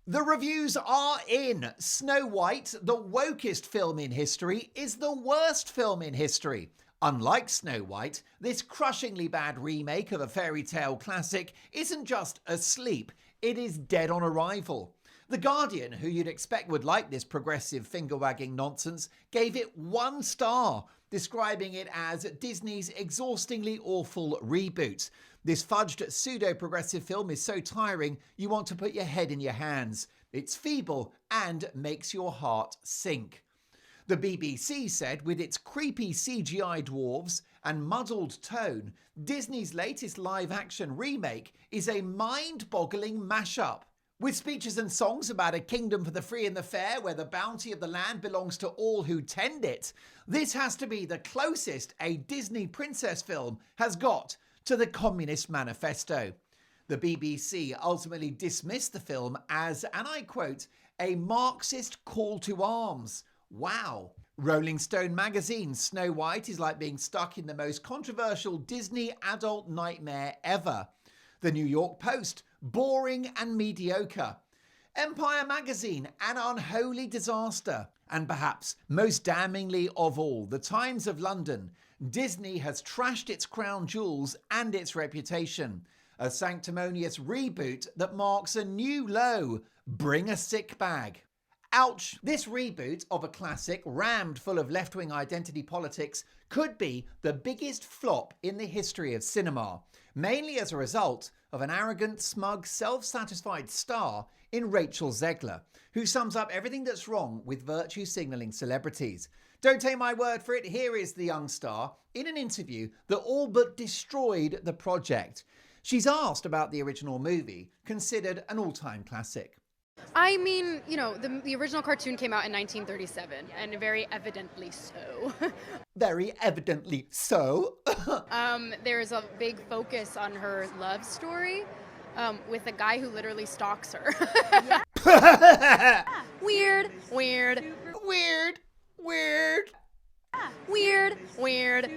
The reviews are in. Snow White, the wokest film in history, is the worst film in history. Unlike Snow White, this crushingly bad remake of a fairy tale classic isn't just asleep, it is dead on arrival. The Guardian, who you'd expect would like this progressive finger-wagging nonsense, gave it 1 star, describing it as Disney's exhaustingly awful reboot. This fudged pseudo-progressive film is so tiring you want to put your head in your hands. It's feeble and makes your heart sink. The BBC said with its creepy CGI dwarves and muddled tone, Disney's latest live-action remake is a mind-boggling mashup. With speeches and songs about a kingdom for the free and the fair where the bounty of the land belongs to all who tend it, this has to be the closest a Disney princess film has got to the Communist Manifesto. The BBC ultimately dismissed the film as, and I quote, a Marxist call to arms. Wow. Rolling Stone magazine, Snow White is like being stuck in the most controversial Disney adult nightmare ever. The New York Post, boring and mediocre. Empire magazine, an unholy disaster. And perhaps most damningly of all, the Times of London, Disney has trashed its crown jewels and its reputation. A sanctimonious reboot that marks a new low. Bring a sick bag. Ouch! This reboot of a classic rammed full of left-wing identity politics could be the biggest flop in the history of cinema, mainly as a result of an arrogant, smug, self-satisfied star in Rachel Zegler, who sums up everything that's wrong with virtue-signalling celebrities. Don't take my word for it, here is the young star in an interview that all but destroyed the project. She's asked about the original movie, considered an all-time classic. I mean, you know, the original cartoon came out in 1937, and very evidently so. Very evidently so. There's a big focus on her love story with a guy who literally stalks her. Weird. Weird. Weird. Weird. Weird. Weird.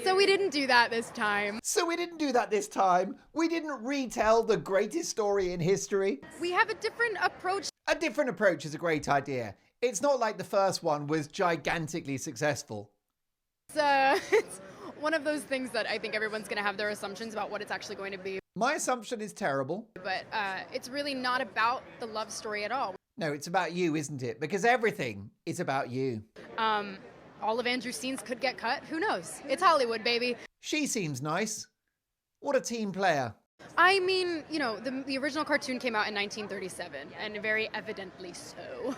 So we didn't do that this time. We didn't retell the greatest story in history. We have a different approach. A different approach is a great idea. It's not like the first one was gigantically successful. It's one of those things that I think everyone's going to have their assumptions about what it's actually going to be. My assumption is terrible. But it's really not about the love story at all. No, it's about you, isn't it? Because everything is about you. All of Andrew's scenes could get cut. Who knows? It's Hollywood, baby. She seems nice. What a team player. I mean, you know, the original cartoon came out in 1937, and very evidently so.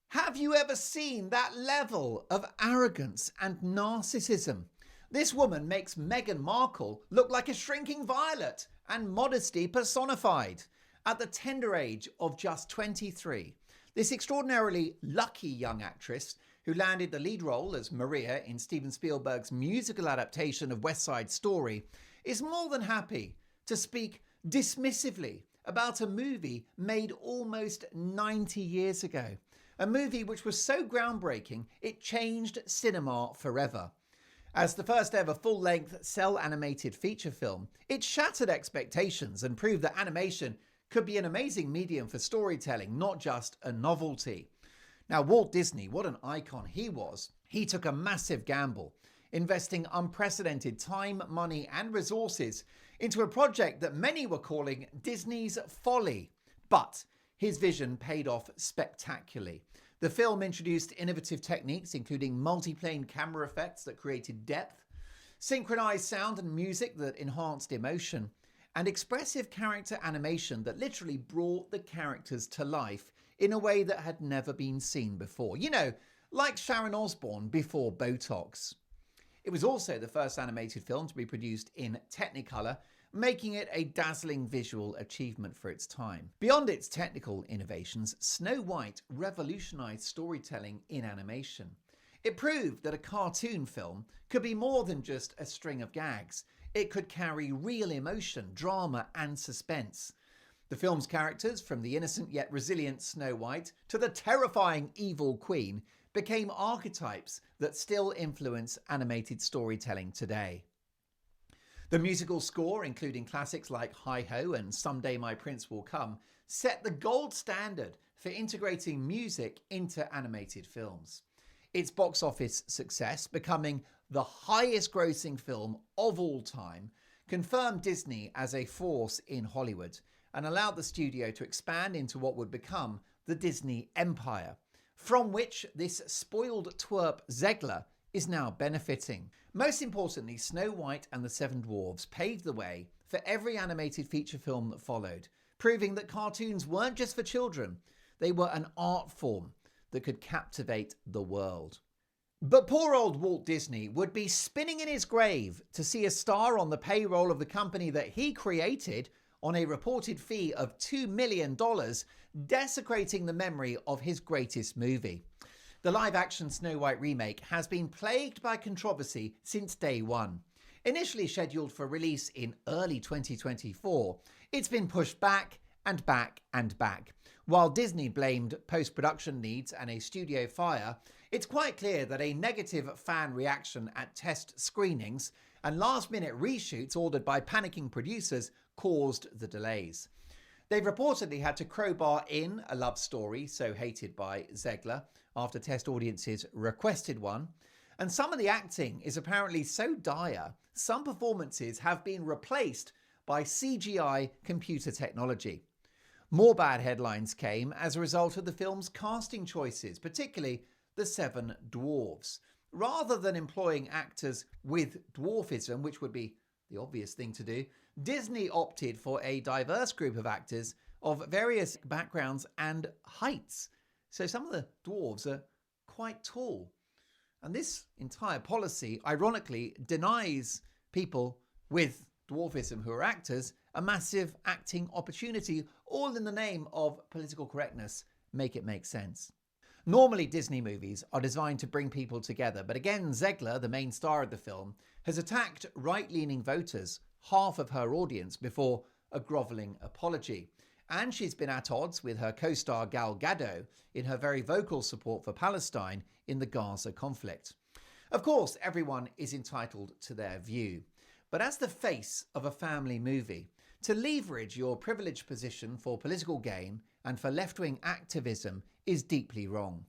Have you ever seen that level of arrogance and narcissism? This woman makes Meghan Markle look like a shrinking violet and modesty personified. At the tender age of just 23, this extraordinarily lucky young actress, who landed the lead role as Maria in Steven Spielberg's musical adaptation of West Side Story, is more than happy to speak dismissively about a movie made almost 90 years ago. A movie which was so groundbreaking, it changed cinema forever. As the first ever full-length cel-animated feature film, it shattered expectations and proved that animation could be an amazing medium for storytelling, not just a novelty. Now, Walt Disney, what an icon he was. He took a massive gamble, investing unprecedented time, money, and resources into a project that many were calling Disney's folly. But his vision paid off spectacularly. The film introduced innovative techniques, including multiplane camera effects that created depth, synchronized sound and music that enhanced emotion, and expressive character animation that literally brought the characters to life in a way that had never been seen before. You know, like Sharon Osbourne before Botox. It was also the first animated film to be produced in Technicolor, making it a dazzling visual achievement for its time. Beyond its technical innovations, Snow White revolutionized storytelling in animation. It proved that a cartoon film could be more than just a string of gags. It could carry real emotion, drama, and suspense. The film's characters, from the innocent yet resilient Snow White to the terrifying evil queen, became archetypes that still influence animated storytelling today. The musical score, including classics like Hi-Ho and Someday My Prince Will Come, set the gold standard for integrating music into animated films. Its box office success, becoming the highest grossing film of all time, confirmed Disney as a force in Hollywood and allowed the studio to expand into what would become the Disney Empire, from which this spoiled twerp Zegler is now benefiting. Most importantly, Snow White and the Seven Dwarfs paved the way for every animated feature film that followed, proving that cartoons weren't just for children, they were an art form that could captivate the world. But poor old Walt Disney would be spinning in his grave to see a star on the payroll of the company that he created on a reported fee of $2 million, desecrating the memory of his greatest movie. The live-action Snow White remake has been plagued by controversy since day one. Initially scheduled for release in early 2024, it's been pushed back and back and back. While Disney blamed post-production needs and a studio fire, it's quite clear that a negative fan reaction at test screenings and last-minute reshoots ordered by panicking producers caused the delays. They've reportedly had to crowbar in a love story so hated by Zegler after test audiences requested one, and some of the acting is apparently so dire, some performances have been replaced by CGI computer technology. More bad headlines came as a result of the film's casting choices, particularly the Seven Dwarfs. Rather than employing actors with dwarfism, which would be the obvious thing to do, Disney opted for a diverse group of actors of various backgrounds and heights. So some of the dwarves are quite tall. And this entire policy, ironically, denies people with dwarfism who are actors a massive acting opportunity, all in the name of political correctness. Make it make sense. Normally, Disney movies are designed to bring people together, but again, Zegler, the main star of the film, has attacked right-leaning voters, half of her audience, before a grovelling apology. And she's been at odds with her co-star Gal Gadot in her very vocal support for Palestine in the Gaza conflict. Of course, everyone is entitled to their view, but as the face of a family movie, to leverage your privileged position for political gain and for left-wing activism is deeply wrong.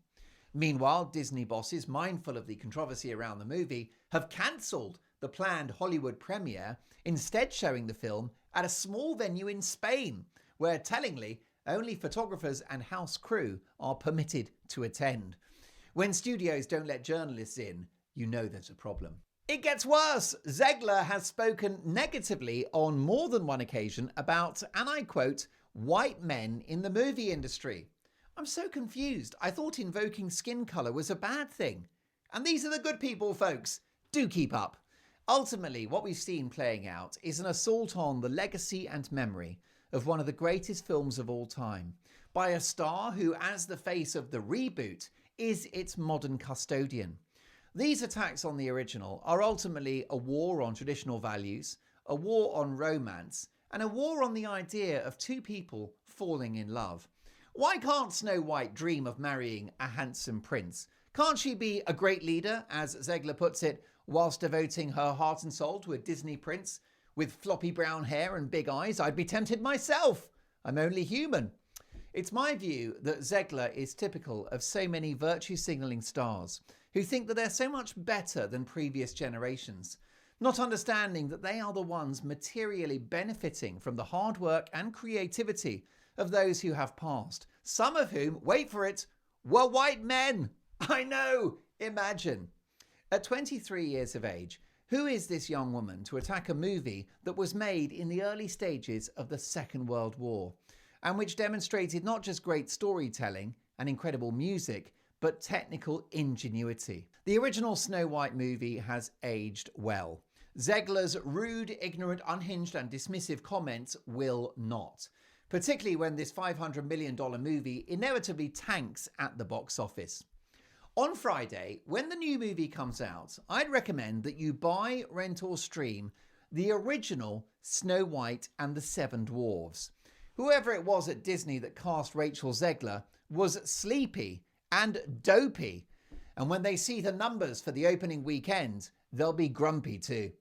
Meanwhile, Disney bosses, mindful of the controversy around the movie, have cancelled the planned Hollywood premiere, instead showing the film at a small venue in Spain, where tellingly only photographers and house crew are permitted to attend. When studios don't let journalists in, you know there's a problem. It gets worse. Zegler has spoken negatively on more than one occasion about, and I quote, white men in the movie industry. I'm so confused. I thought invoking skin colour was a bad thing. And these are the good people, folks. Do keep up. Ultimately, what we've seen playing out is an assault on the legacy and memory of one of the greatest films of all time by a star who, as the face of the reboot, is its modern custodian. These attacks on the original are ultimately a war on traditional values, a war on romance, and a war on the idea of two people falling in love. Why can't Snow White dream of marrying a handsome prince? Can't she be a great leader, as Zegler puts it, whilst devoting her heart and soul to a Disney prince with floppy brown hair and big eyes? I'd be tempted myself. I'm only human. It's my view that Zegler is typical of so many virtue-signalling stars who think that they're so much better than previous generations, not understanding that they are the ones materially benefiting from the hard work and creativity of those who have passed, some of whom, wait for it, were white men. I know, imagine. At 23 years of age, who is this young woman to attack a movie that was made in the early stages of the Second World War, and which demonstrated not just great storytelling and incredible music, but technical ingenuity? The original Snow White movie has aged well. Zegler's rude, ignorant, unhinged and dismissive comments will not, particularly when this $500 million movie inevitably tanks at the box office. On Friday, when the new movie comes out, I'd recommend that you buy, rent or stream the original Snow White and the Seven Dwarfs. Whoever it was at Disney that cast Rachel Zegler was sleepy and dopey. And when they see the numbers for the opening weekend, they'll be grumpy too.